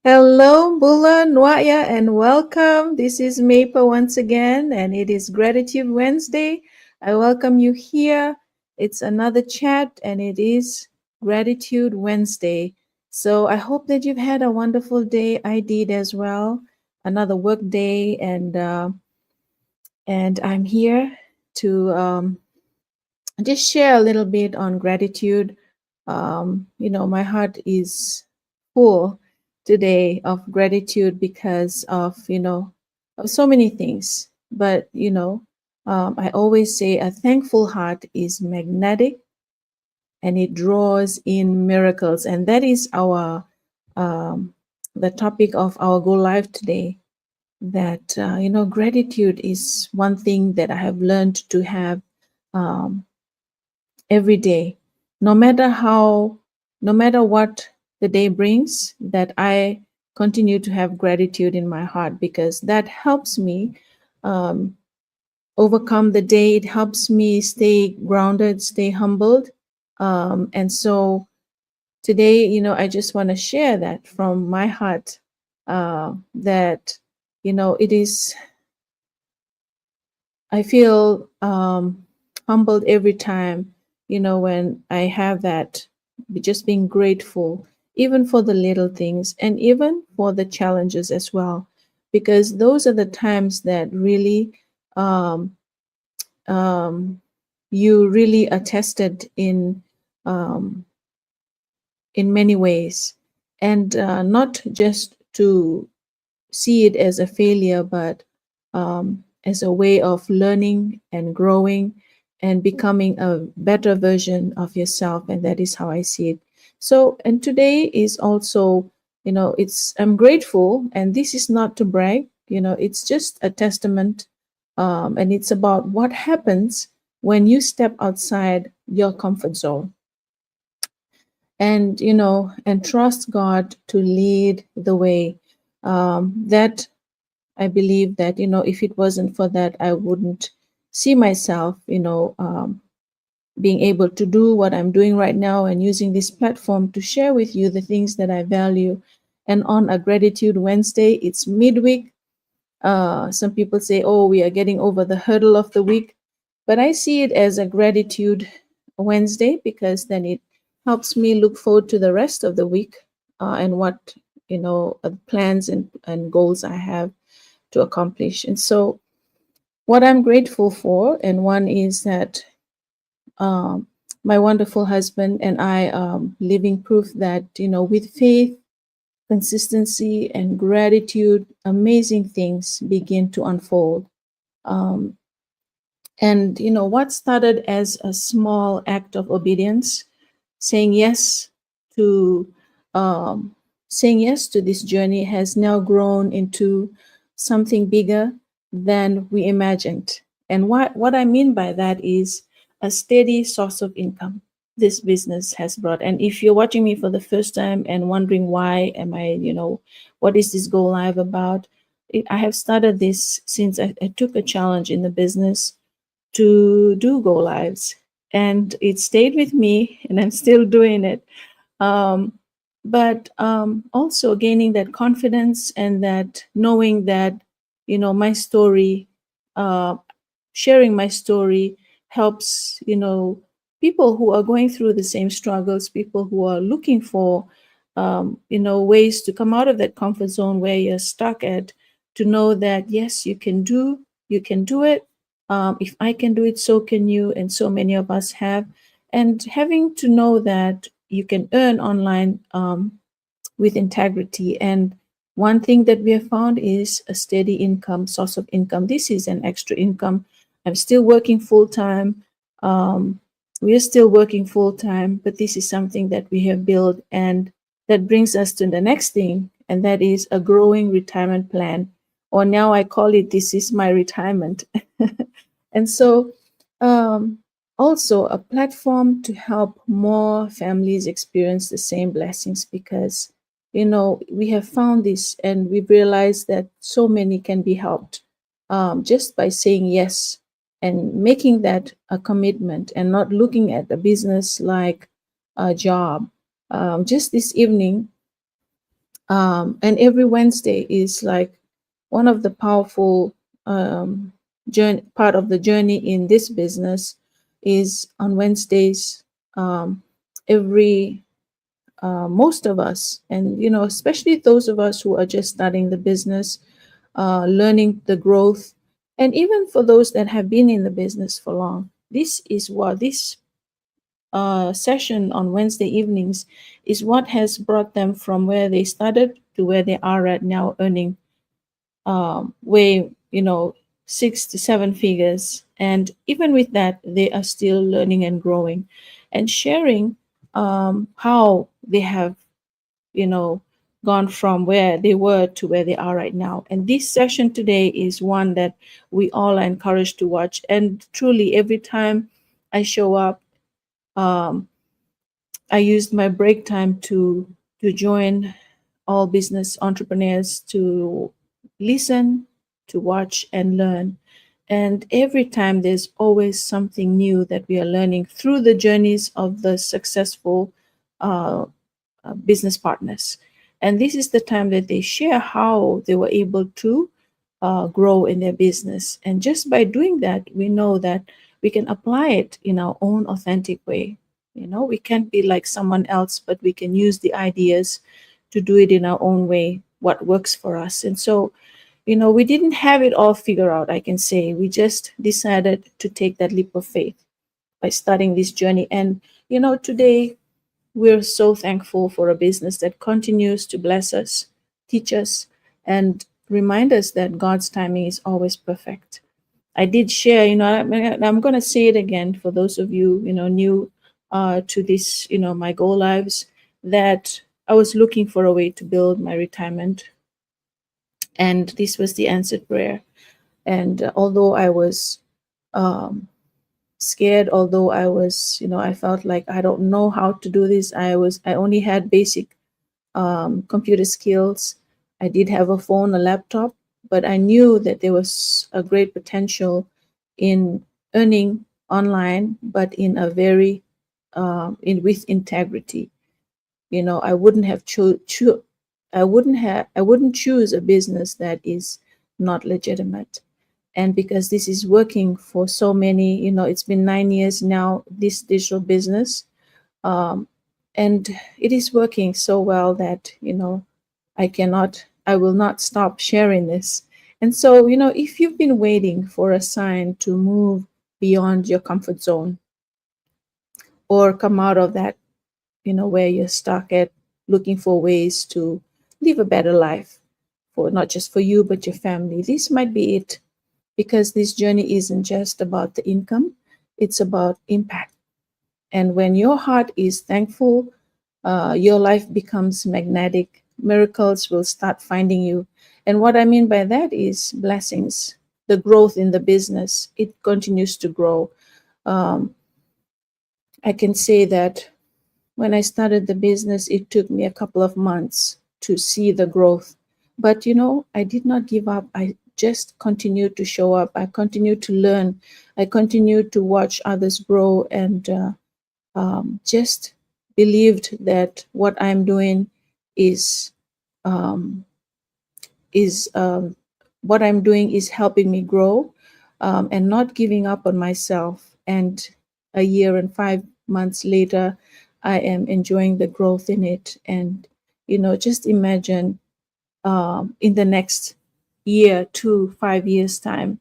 Hello, Bula Nwaya, and welcome. This is Maple once again, and it is Gratitude Wednesday. I welcome you here. It's another chat, and it is Gratitude Wednesday. So I hope that you've had a wonderful day. I did as well. Another work day, and I'm here to just share a little bit on gratitude. My heart is full today of gratitude because of so many things. But I always say a thankful heart is magnetic and it draws in miracles, and that is our um, the topic of our Go Live today. That gratitude is one thing that I have learned to have um, every day, no matter how, no matter what the day brings, that I continue to have gratitude in my heart because that helps me um, overcome the day. It helps me stay grounded, stay humbled. And so today, I just want to share that from my heart that, it is, I feel humbled every time, when I have that, just being grateful, even for the little things and even for the challenges as well, because those are the times that really um, um, you really are tested um, in many ways, and not just to see it as a failure, but as a way of learning and growing and becoming a better version of yourself. And that is how I see it. So, and today is also, I'm grateful, and this is not to brag, it's just a testament. And it's about what happens when you step outside your comfort zone and and trust God to lead the way. That I believe that if it wasn't for that, I wouldn't see myself being able to do what I'm doing right now and using this platform to share with you the things that I value. And on a Gratitude Wednesday, it's midweek. Some people say, oh, we are getting over the hurdle of the week, but I see it as a Gratitude Wednesday because then it helps me look forward to the rest of the week, and what plans and goals I have to accomplish. And so, what I'm grateful for, and one is that um, my wonderful husband and I living proof that with faith, consistency, and gratitude, amazing things begin to unfold. Um, and what started as a small act of obedience, saying yes to um, saying yes to this journey, has now grown into something bigger than we imagined. And what I mean by that is a steady source of income this business has brought. And if you're watching me for the first time and wondering why am I, what is this Go Live about? I have started this since I took a challenge in the business to do Go Lives, and it stayed with me, and I'm still doing it. Um, but also gaining that confidence and that knowing that my story, uh, sharing my story helps people who are going through the same struggles, people who are looking for ways to come out of that comfort zone where you're stuck at, to know that yes, you can do it. If I can do it, so can you, and so many of us have. And having to know that you can earn online with integrity. And one thing that we have found is a steady income, source of income. This is an extra income. I'm still working full time. Um, we are still working full time, but this is something that we have built. And that brings us to the next thing, and that is a growing retirement plan. Or now I call it, this is my retirement. And so, um, also a platform to help more families experience the same blessings, because we have found this and we've realized that so many can be helped just by saying yes and making that a commitment and not looking at the business like a job. Just this evening, And every Wednesday is like one of the powerful journey, part of the journey in this business is on Wednesdays. Every Most of us, and especially those of us who are just starting the business, learning the growth, and even for those that have been in the business for long, this session on Wednesday evenings is what has brought them from where they started to where they are right now, earning way, 6 to 7 figures. And even with that, they are still learning and growing and sharing how they have, you know, gone from where they were to where they are right now. And this session today is one that we all are encouraged to watch. And truly, every time I show up, um, I used my break time to join all business entrepreneurs to listen, to watch, and learn. And every time there's always something new that we are learning through the journeys of the successful uh, business partners. And this is the time that they share how they were able to grow in their business. And just by doing that, we know that we can apply it in our own authentic way. We can't be like someone else, but we can use the ideas to do it in our own way, what works for us. And so, we didn't have it all figured out, I can say. We just decided to take that leap of faith by starting this journey. And, today we're so thankful for a business that continues to bless us, teach us, and remind us that God's timing is always perfect. I did share, I'm going to say it again for those of you, new to this, my Go Lives, that I was looking for a way to build my retirement. And this was the answered prayer. And although I was um, scared, although I was, I felt like I don't know how to do this. I only had basic computer skills. I did have a phone, a laptop, but I knew that there was a great potential in earning online, but in a very in with integrity. I wouldn't have I wouldn't choose a business that is not legitimate. And because this is working for so many, it's been 9 years now, this digital business, um, and it is working so well that I will not stop sharing this. And so, if you've been waiting for a sign to move beyond your comfort zone or come out of that, where you're stuck at, looking for ways to live a better life for not just for you but your family, this might be it. Because this journey isn't just about the income, it's about impact. And when your heart is thankful, your life becomes magnetic. Miracles will start finding you. And what I mean by that is blessings, the growth in the business. It continues to grow. Um, I can say that when I started the business, it took me a couple of months to see the growth. But I did not give up. I just continued to show up. I continued to learn. I continued to watch others grow, and just believed that what I'm doing is um, is what I'm doing is helping me grow, and not giving up on myself. And a year and 5 months later, I am enjoying the growth in it. And just imagine in the next year to 5 years time,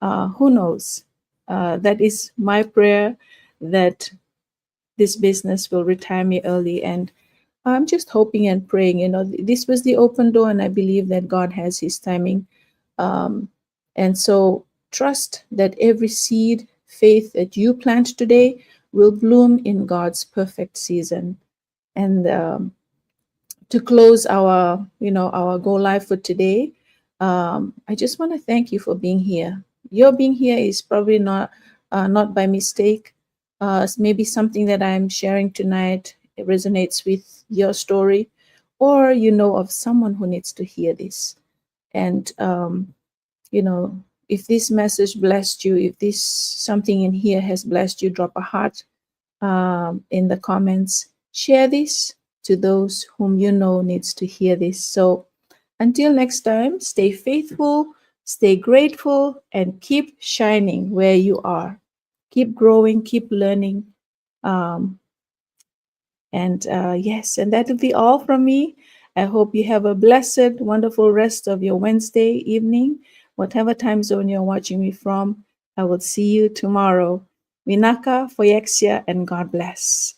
who knows? That is my prayer, that this business will retire me early. And I'm just hoping and praying. This was the open door, and I believe that God has His timing. Um, and so trust that every seed, faith that you plant today will bloom in God's perfect season. And to close our Go Live for today, I just want to thank you for being here. Your being here is probably not by mistake. Maybe something that I'm sharing tonight, it resonates with your story, or of someone who needs to hear this. And you know, if this message blessed you, if this something in here has blessed you, drop a heart in the comments. Share this to those whom you know needs to hear this. So until next time, stay faithful, stay grateful, and keep shining where you are. Keep growing, keep learning. Um, yes, and that will be all from me. I hope you have a blessed, wonderful rest of your Wednesday evening, whatever time zone you're watching me from. I will see you tomorrow. Minaka, Foyexia, and God bless.